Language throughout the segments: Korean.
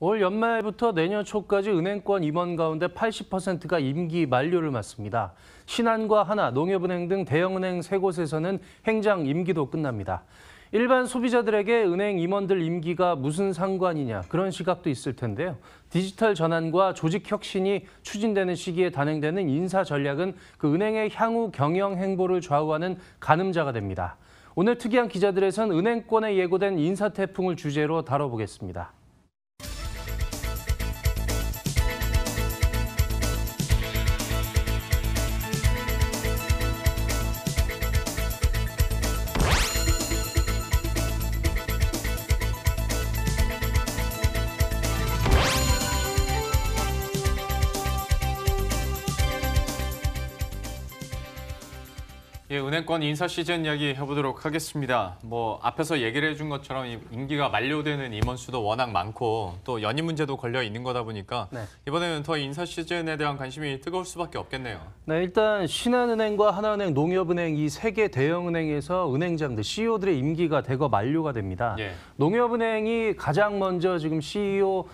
올 연말부터 내년 초까지 은행권 임원 가운데 80%가 임기 만료를 맞습니다. 신한과 하나, 농협은행 등 대형은행 3곳에서는 행장 임기도 끝납니다. 일반 소비자들에게 은행 임원들 임기가 무슨 상관이냐 그런 시각도 있을 텐데요. 디지털 전환과 조직 혁신이 추진되는 시기에 단행되는 인사 전략은 그 은행의 향후 경영 행보를 좌우하는 가늠자가 됩니다. 오늘 특이한 기자들에선 은행권에 예고된 인사 태풍을 주제로 다뤄보겠습니다. 예, 은행권 인사 시즌 이야기 해보도록 하겠습니다. 앞에서 얘기를 해준 것처럼 임기가 만료되는 임원 수도 워낙 많고 또 연임 문제도 걸려 있는 거다 보니까 이번에는 더 인사 시즌에 대한 관심이 뜨거울 수밖에 없겠네요. 네, 일단 신한은행과 하나은행, 농협은행 이 3개 대형은행에서 은행장들, CEO들의 임기가 대거 만료가 됩니다. 예. 농협은행이 가장 먼저 지금 CEO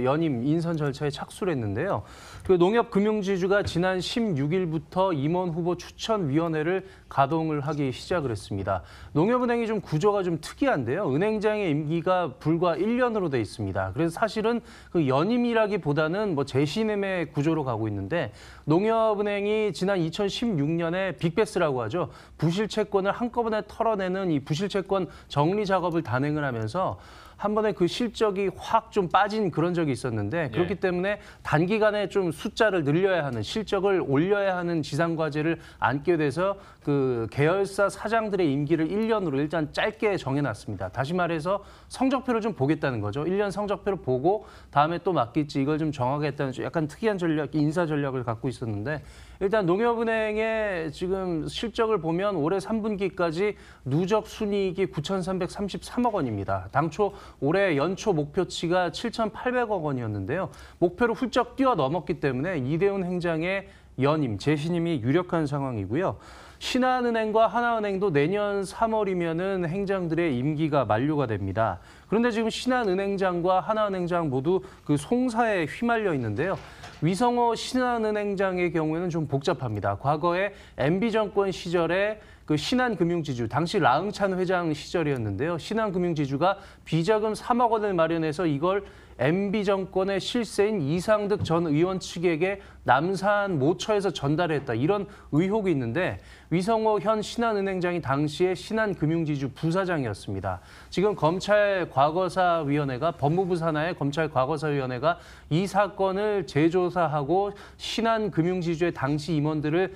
연임 인선 절차에 착수를 했는데요. 농협금융지주가 지난 16일부터 임원 후보 추천위원회를 가동을 하기 시작을 했습니다. 농협은행이 좀 구조가 좀 특이한데요. 은행장의 임기가 불과 1년으로 돼 있습니다. 그래서 사실은 그 연임이라기보다는 재신임의 구조로 가고 있는데 농협은행이 지난 2016년에 빅베스라고 하죠. 부실채권을 한꺼번에 털어내는 이 부실채권 정리 작업을 단행을 하면서 한 번에 그 실적이 확 좀 빠진 그런 적이 있었는데 그렇기 때문에 단기간에 좀 숫자를 늘려야 하는 실적을 올려야 하는 지상과제를 안게 돼서 그 계열사 사장들의 임기를 1년으로 일단 짧게 정해놨습니다. 다시 말해서 성적표를 좀 보겠다는 거죠. 1년 성적표를 보고 다음에 또 맡길지 이걸 좀 정하겠다는 약간 특이한 전략, 인사 전략을 갖고 있었는데 일단 농협은행의 지금 실적을 보면 올해 3분기까지 누적 순이익이 9,333억 원입니다. 당초 올해 연초 목표치가 7,800억 원이었는데요. 목표를 훌쩍 뛰어넘었기 때문에 이대훈 행장의 연임, 재신임이 유력한 상황이고요. 신한은행과 하나은행도 내년 3월이면은 행장들의 임기가 만료가 됩니다. 그런데 지금 신한은행장과 하나은행장 모두 그 송사에 휘말려 있는데요. 위성호 신한은행장의 경우에는 좀 복잡합니다. 과거에 MB정권 시절에 그 신한금융지주, 당시 라응찬 회장 시절이었는데요. 신한금융지주가 비자금 3억 원을 마련해서 이걸 MB정권의 실세인 이상득 전 의원 측에게 남산 모처에서 전달했다. 이런 의혹이 있는데 위성호 현 신한은행장이 당시에 신한금융지주 부사장이었습니다. 지금 검찰과거사위원회가 법무부 산하의 검찰과거사위원회가 이 사건을 재조사하고 신한금융지주의 당시 임원들을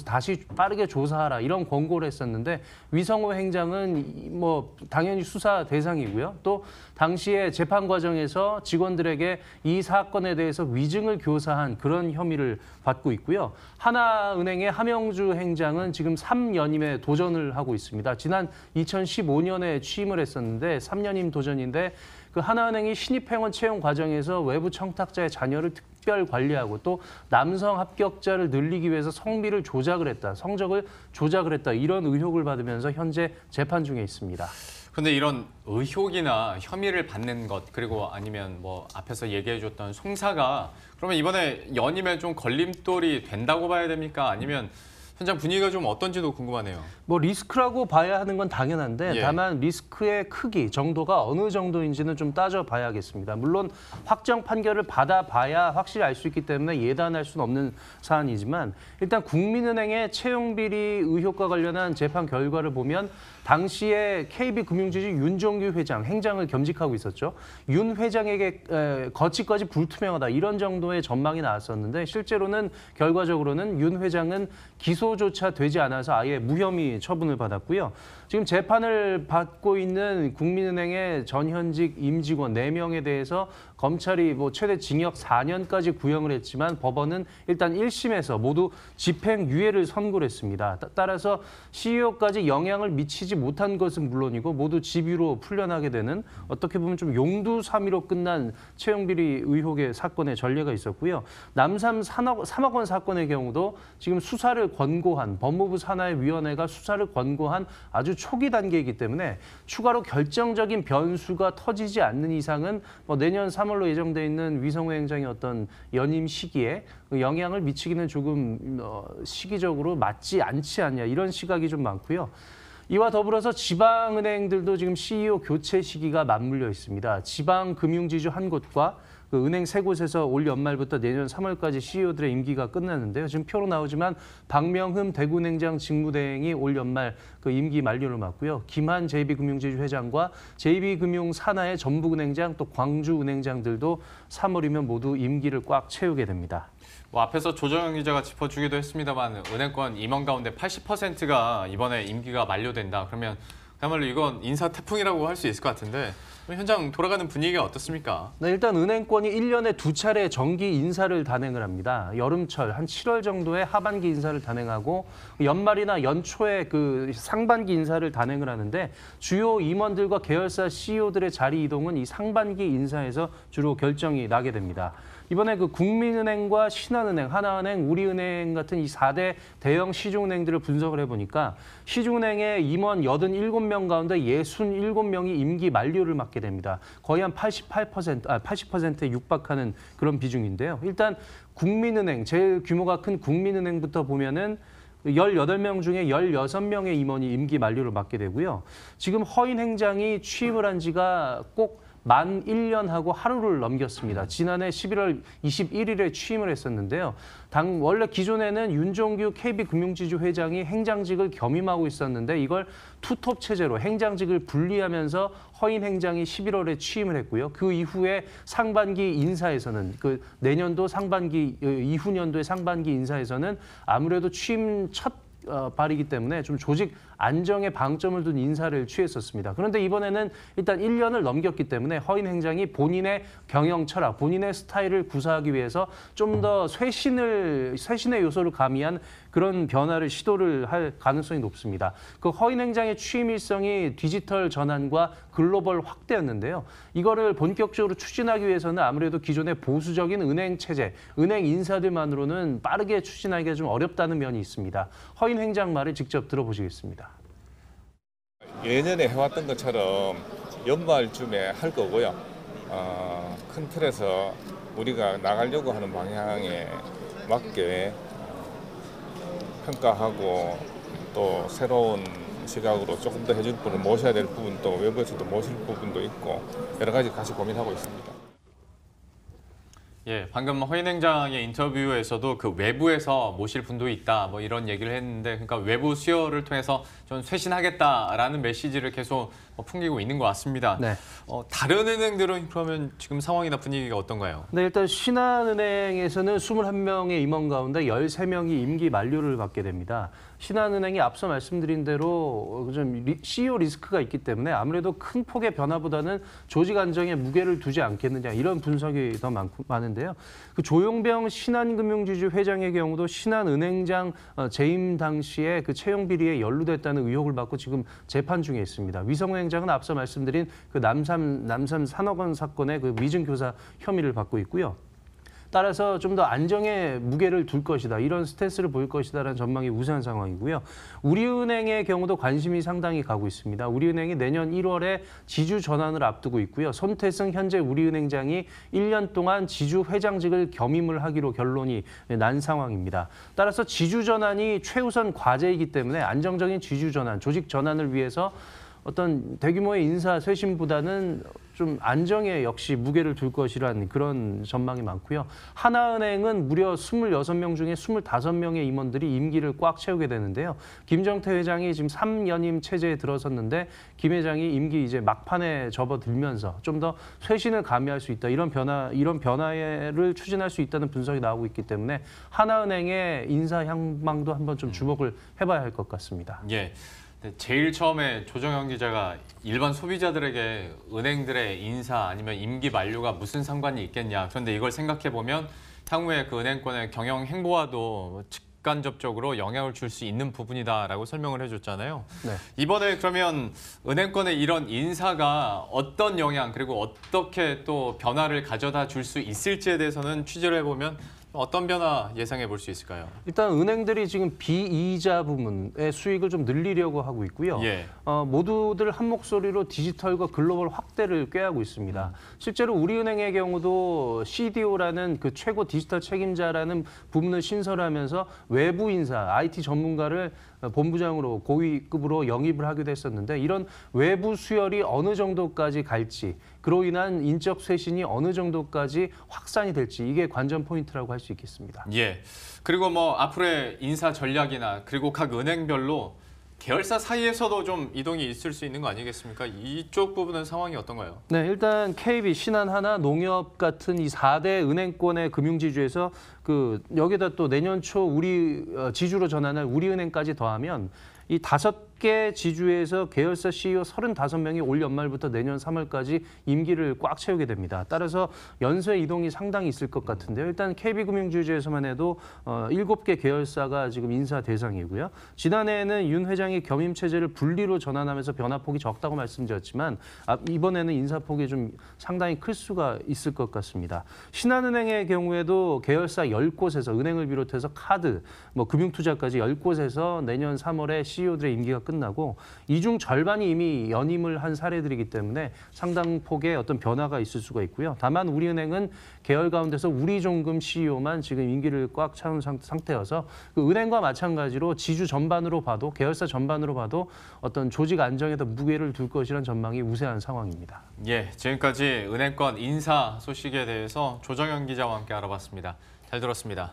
다시 빠르게 조사하라 이런 권고를 했었는데 위성호 행장은 당연히 수사 대상이고요. 또 당시에 재판 과정에서 직원들에게 이 사건에 대해서 위증을 교사한 그런 혐의를 받고 있고요. 하나은행의 하명주 행장은 지금 3연임에 도전을 하고 있습니다. 지난 2015년에 취임을 했었는데 3연임 도전인데 그 하나은행이 신입회원 채용 과정에서 외부 청탁자의 자녀를 특별 관리하고 또 남성 합격자를 늘리기 위해서 성비를 조작을 했다, 성적을 조작을 했다 이런 의혹을 받으면서 현재 재판 중에 있습니다. 근데 이런 의혹이나 혐의를 받는 것 그리고 아니면 앞에서 얘기해줬던 송사가 그러면 이번에 연임에 좀 걸림돌이 된다고 봐야 됩니까? 아니면 현장 분위기가 좀 어떤지도 궁금하네요. 리스크라고 봐야 하는 건 당연한데 다만 리스크의 크기, 정도가 어느 정도인지는 좀 따져봐야겠습니다. 물론 확정 판결을 받아봐야 확실히 알 수 있기 때문에 예단할 수는 없는 사안이지만 일단 국민은행의 채용비리 의혹과 관련한 재판 결과를 보면 당시에 KB금융지주 윤종규 회장, 행장을 겸직하고 있었죠. 윤 회장에게 거치까지 불투명하다 이런 정도의 전망이 나왔었는데 실제로는 결과적으로는 윤 회장은 기소조차 되지 않아서 아예 무혐의 처분을 받았고요. 지금 재판을 받고 있는 국민은행의 전현직 임직원 4명에 대해서 검찰이 최대 징역 4년까지 구형을 했지만 법원은 일단 1심에서 모두 집행유예를 선고를 했습니다. 따라서 CEO까지 영향을 미치지 못한 것은 물론이고 모두 집유로 풀려나게 되는 어떻게 보면 좀 용두사미로 끝난 채용비리 의혹의 사건의 전례가 있었고요. 남삼 3억 원 사건의 경우도 지금 수사를 권고한 법무부 산하위원회가 수사를 권고한 아주 초기 단계이기 때문에 추가로 결정적인 변수가 터지지 않는 이상은 뭐 내년 3월로 예정돼 있는 위성호 행장의 어떤 연임 시기에 영향을 미치기는 조금 시기적으로 맞지 않지 않냐 이런 시각이 좀 많고요. 이와 더불어서 지방은행들도 지금 CEO 교체 시기가 맞물려 있습니다. 지방금융지주 한 곳과 그 은행 세 곳에서 올 연말부터 내년 3월까지 CEO들의 임기가 끝나는데요. 지금 표로 나오지만 박명흠 대구은행장 직무대행이 올 연말 그 임기 만료를 맞고요. 김한 JB금융지주 회장과 JB금융 산하의 전북은행장 또 광주은행장들도 3월이면 모두 임기를 꽉 채우게 됩니다. 뭐 앞에서 조정현 기자가 짚어주기도 했습니다만 은행권 임원 가운데 80%가 이번에 임기가 만료된다. 그러면 그야말로 이건 인사 태풍이라고 할 수 있을 것 같은데 현장 돌아가는 분위기가 어떻습니까? 네, 일단 은행권이 1년에 2차례 정기 인사를 단행을 합니다. 여름철 한 7월 정도에 하반기 인사를 단행하고 연말이나 연초에 그 상반기 인사를 단행을 하는데 주요 임원들과 계열사 CEO들의 자리 이동은 이 상반기 인사에서 주로 결정이 나게 됩니다. 이번에 그 국민은행과 신한은행, 하나은행, 우리은행 같은 이 4대 대형 시중은행들을 분석을 해보니까 시중은행의 임원 87명 가운데 67명이 임기 만료를 맞게 됩니다. 거의 한 80%에 육박하는 그런 비중인데요. 일단 국민은행, 제일 규모가 큰 국민은행부터 보면은 18명 중에 16명의 임원이 임기 만료를 맞게 되고요. 지금 허인 행장이 취임을 한 지가 꼭 만 1년하고 하루를 넘겼습니다. 지난해 11월 21일에 취임을 했었는데요. 원래 기존에는 윤종규 KB금융지주 회장이 행장직을 겸임하고 있었는데 이걸 투톱 체제로 행장직을 분리하면서 허인 행장이 11월에 취임을 했고요. 그 이후에 상반기 인사에서는 그 내년도 상반기 이후 년도의 상반기 인사에서는 아무래도 취임 첫 발이기 때문에 좀 조직 안정에 방점을 둔 인사를 취했었습니다. 그런데 이번에는 일단 1년을 넘겼기 때문에 허인 행장이 본인의 경영 철학, 본인의 스타일을 구사하기 위해서 좀 더 쇄신의 요소를 가미한 그런 변화를 시도를 할 가능성이 높습니다. 그 허인 행장의 취임 일성이 디지털 전환과 글로벌 확대였는데요. 이거를 본격적으로 추진하기 위해서는 아무래도 기존의 보수적인 은행 체제, 은행 인사들만으로는 빠르게 추진하기가 좀 어렵다는 면이 있습니다. 허인 행장 말을 직접 들어보시겠습니다. 예년에 해왔던 것처럼 연말쯤에 할 거고요. 큰 틀에서 우리가 나가려고 하는 방향에 맞게 평가하고 또 새로운 시각으로 조금 더 해줄 분을 모셔야 될 부분도 외부에서도 모실 부분도 있고 여러 가지 같이 고민하고 있습니다. 예, 방금 허인 행장의 인터뷰에서도 그 외부에서 모실 분도 있다, 뭐 이런 얘기를 했는데, 그러니까 외부 수요를 통해서 좀 쇄신하겠다라는 메시지를 계속 풍기고 있는 것 같습니다. 네. 다른 은행들은 그러면 지금 상황이나 분위기가 어떤가요? 네, 일단 신한은행에서는 21명의 임원 가운데 13명이 임기 만료를 받게 됩니다. 신한은행이 앞서 말씀드린 대로 좀 CEO 리스크가 있기 때문에 아무래도 큰 폭의 변화보다는 조직 안정에 무게를 두지 않겠느냐 이런 분석이 더 많은데요. 그 조용병 신한금융지주 회장의 경우도 신한은행장 재임 당시에 그 채용 비리에 연루됐다는 의혹을 받고 지금 재판 중에 있습니다. 위성호 행장은 앞서 말씀드린 그 남삼 3억 원 사건의 그 위증교사 혐의를 받고 있고요. 따라서 좀 더 안정에 무게를 둘 것이다. 이런 스탠스를 보일 것이다라는 전망이 우세한 상황이고요. 우리은행의 경우도 관심이 상당히 가고 있습니다. 우리은행이 내년 1월에 지주 전환을 앞두고 있고요. 손태승 현재 우리은행장이 1년 동안 지주 회장직을 겸임을 하기로 결론이 난 상황입니다. 따라서 지주 전환이 최우선 과제이기 때문에 안정적인 지주 전환, 조직 전환을 위해서 어떤 대규모의 인사 쇄신보다는 좀 안정에 역시 무게를 둘 것이란 그런 전망이 많고요. 하나은행은 무려 26명 중에 25명의 임원들이 임기를 꽉 채우게 되는데요. 김정태 회장이 지금 3연임 체제에 들어섰는데 김 회장이 임기 이제 막판에 접어들면서 좀 더 쇄신을 가미할 수 있다. 이런 변화를 추진할 수 있다는 분석이 나오고 있기 때문에 하나은행의 인사 향방도 한번 좀 주목을 해봐야 할 것 같습니다. 예. 제일 처음에 조정현 기자가 일반 소비자들에게 은행들의 인사 아니면 임기 만료가 무슨 상관이 있겠냐. 그런데 이걸 생각해 보면 향후에 그 은행권의 경영 행보와도 직간접적으로 영향을 줄 수 있는 부분이다라고 설명을 해줬잖아요. 네. 이번에 그러면 은행권의 이런 인사가 어떤 영향 그리고 어떻게 또 변화를 가져다 줄 수 있을지에 대해서는 취재를 해보면 어떤 변화 예상해 볼 수 있을까요? 일단 은행들이 지금 비이자 부문의 수익을 좀 늘리려고 하고 있고요. 예. 모두들 한 목소리로 디지털과 글로벌 확대를 꾀하고 있습니다. 실제로 우리은행의 경우도 CDO라는 그 최고 디지털 책임자라는 부문을 신설하면서 외부 인사, IT 전문가를 본부장으로 고위급으로 영입을 하기도 했었는데 이런 외부 수혈이 어느 정도까지 갈지 그로 인한 인적 쇄신이 어느 정도까지 확산이 될지 이게 관전 포인트라고 할 수 있겠습니다. 예. 그리고 뭐 앞으로의 인사 전략이나 그리고 각 은행별로 계열사 사이에서도 좀 이동이 있을 수 있는 거 아니겠습니까? 이쪽 부분은 상황이 어떤가요? 네, 일단 KB, 신한하나, 농협 같은 이 4대 은행권의 금융지주에서 여기다 또 내년 초 우리 지주로 전환할 우리은행까지 더하면 이 5개 지주에서 계열사 CEO 35명이 올 연말부터 내년 3월까지 임기를 꽉 채우게 됩니다. 따라서 연쇄 이동이 상당히 있을 것 같은데요. 일단 KB금융지주에서만 해도 7개 계열사가 지금 인사 대상이고요. 지난해에는 윤 회장이 겸임 체제를 분리로 전환하면서 변화폭이 적다고 말씀드렸지만 이번에는 인사폭이 좀 상당히 클 수가 있을 것 같습니다. 신한은행의 경우에도 계열사 10곳에서 은행을 비롯해서 카드, 금융투자까지 10곳에서 내년 3월에 CEO들의 임기가 끝나고 이 중 절반이 이미 연임을 한 사례들이기 때문에 상당 폭의 어떤 변화가 있을 수가 있고요. 다만 우리은행은 계열 가운데서 우리종금 CEO만 지금 임기를 꽉 채운 상태여서 그 은행과 마찬가지로 지주 전반으로 봐도 계열사 전반으로 봐도 어떤 조직 안정에도 무게를 둘 것이라는 전망이 우세한 상황입니다. 예, 지금까지 은행권 인사 소식에 대해서 조정현 기자와 함께 알아봤습니다. 잘 들었습니다.